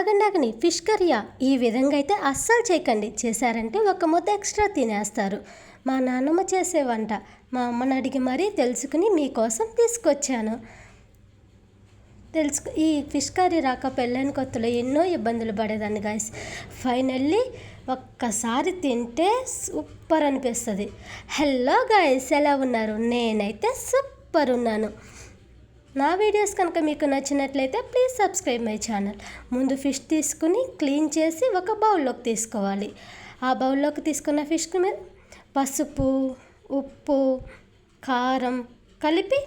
ఆగండి ఫిష్ కర్రీయా? ఈ విధంగా అయితే అస్సలు చేయకండి. చేశారంటే ఒక ముద్ద ఎక్స్ట్రా తినేస్తారు. మా నాన్నమ్మ చేసే వంట మా అమ్మని అడిగి మరీ తెలుసుకుని మీకోసం తీసుకొచ్చాను. ఈ ఫిష్ కర్రీ రాక పెళ్ళైన కొత్తలో ఎన్నో ఇబ్బందులు పడేదాన్ని గాయస్. ఫైనల్లీ ఒక్కసారి తింటే సూపర్ అనిపిస్తుంది. హలో గాయస్, ఎలా ఉన్నారు? నేనైతే సూపర్ ఉన్నాను. నా వీడియోస్ కనుక మీకు నచ్చినట్లయితే ప్లీజ్ సబ్స్క్రైబ్ మై ఛానల్. ముందు ఫిష్ తీసుకుని క్లీన్ చేసి ఒక బౌల్లోకి తీసుకోవాలి. ఆ బౌల్లోకి తీసుకున్న ఫిష్కి పసుపు, ఉప్పు, కారం కలిపి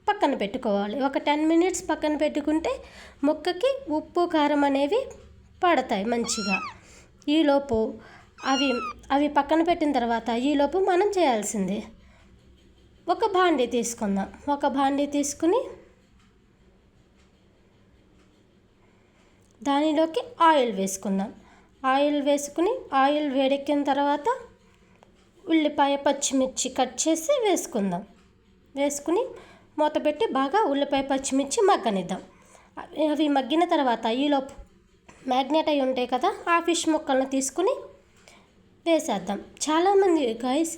పక్కన పెట్టుకోవాలి. ఒక 10 మినిట్స్ పక్కన పెట్టుకుంటే ముక్కకి ఉప్పు కారం అనేవి పడతాయి మంచిగా. ఈలోపు అవి పక్కన పెట్టిన తర్వాత ఈలోపు మనం చేయాల్సింది ఒక భాండీ తీసుకుందాం. ఒక భాండీ తీసుకుని దానిలోకి ఆయిల్ వేసుకుందాం. ఆయిల్ వేసుకుని ఆయిల్ వేడెక్కిన తర్వాత ఉల్లిపాయ, పచ్చిమిర్చి కట్ చేసి వేసుకుందాం. వేసుకుని మూత పెట్టి బాగా ఉల్లిపాయ, పచ్చిమిర్చి మగ్గనిద్దాం. అవి మగ్గిన తర్వాత ఈలోపు మ్యాగ్నేట్ అయి ఉంటాయి కదా, ఆ ఫిష్ ముక్కలను తీసుకుని వేసేద్దాం. చాలామంది గైస్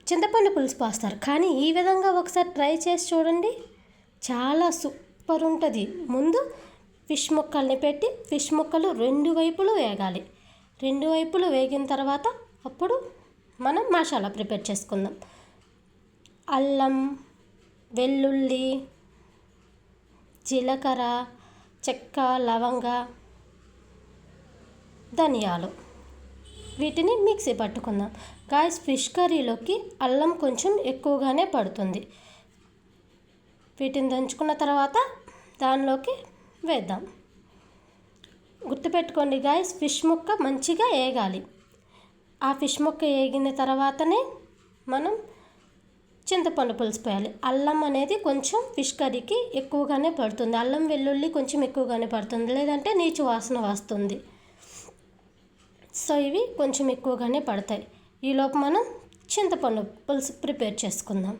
చింతపండు పులుసు పోస్తారు, కానీ ఈ విధంగా ఒకసారి ట్రై చేసి చూడండి, చాలా సూపర్ ఉంటుంది. ముందు ఫిష్ ముక్కల్ని పెట్టి ఫిష్ ముక్కలు 2 వైపులు వేగాలి. 2 వైపులు వేగిన తర్వాత అప్పుడు మనం మసాలా ప్రిపేర్ చేసుకుందాం. అల్లం, వెల్లుల్లి, జీలకర్ర, చెక్క, లవంగ, ధనియాలు వీటిని మిక్సీ పట్టుకుందాం. గాయస్, ఫిష్ కర్రీలోకి అల్లం కొంచెం ఎక్కువగానే పడుతుంది. వీటిని దంచుకున్న తర్వాత దానిలోకి వేద్దాం. గుర్తుపెట్టుకోండి గాయస్, ఫిష్ ముక్క మంచిగా వేగాలి. ఆ ఫిష్ ముక్క వేగిన తర్వాతనే మనం చింతపండు పులుసు పోయాలి. అల్లం అనేది కొంచెం ఫిష్ కర్రీకి ఎక్కువగానే పడుతుంది. అల్లం, వెల్లుల్లి కొంచెం ఎక్కువగానే పడుతుంది, లేదంటే నీచు వాసన వస్తుంది. సో ఇవి కొంచెం ఎక్కువగానే పడతాయి. ఈలోపు మనం చింతపండు పులుసు ప్రిపేర్ చేసుకుందాం.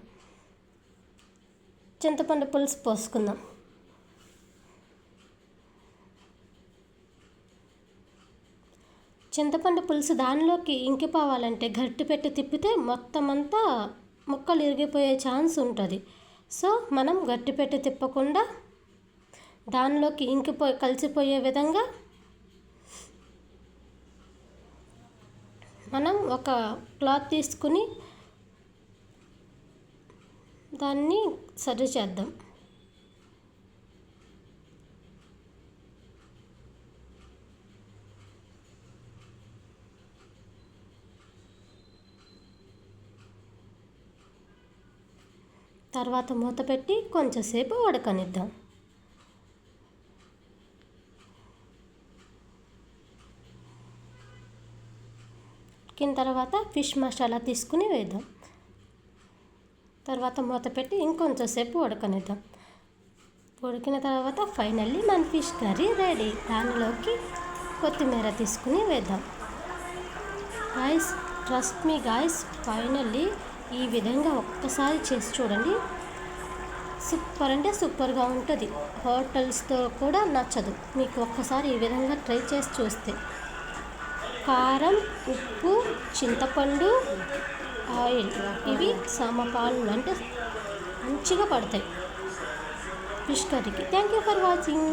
చింతపండు పులుసు పోసుకుందాం. చింతపండు పులుసు దానిలోకి ఇంకిపోవాలంటే గట్టి పెట్టి తిప్పితే మొత్తం అంతా ముక్కలు ఇరిగిపోయే ఛాన్స్ ఉంటుంది. సో మనం గట్టి పెట్టి తిప్పకుండా దానిలోకి కలిసిపోయే విధంగా మనం ఒక క్లాత్ తీసుకుని దాన్ని సరి చేద్దాం. తర్వాత మూత పెట్టి కొంచెంసేపు ఉడకనిద్దాం. ఉడికిన తర్వాత ఫిష్ మసాలా తీసుకుని వేద్దాం. తర్వాత మూత పెట్టి ఇంకొంచెంసేపు ఉడకనిద్దాం. ఉడికిన తర్వాత ఫైనల్లీ మన ఫిష్ కర్రీ రెడీ. దానిలోకి కొత్తిమీర తీసుకుని వేద్దాం. Guys, trust me guys, finally ఈ విధంగా ఒక్కసారి చేసి చూడండి, సూపర్ అంటే సూపర్గా ఉంటుంది. హోటల్స్తో కూడా నచ్చదు మీకు ఒక్కసారి ఈ విధంగా ట్రై చేసి చూస్తే. కారం, ఉప్పు, చింతపండు, ఆయిల్ ఇవి సమపాలు అంటే మంచిగా పడతాయి ఫిష్ కర్రీకి. Thank you for watching.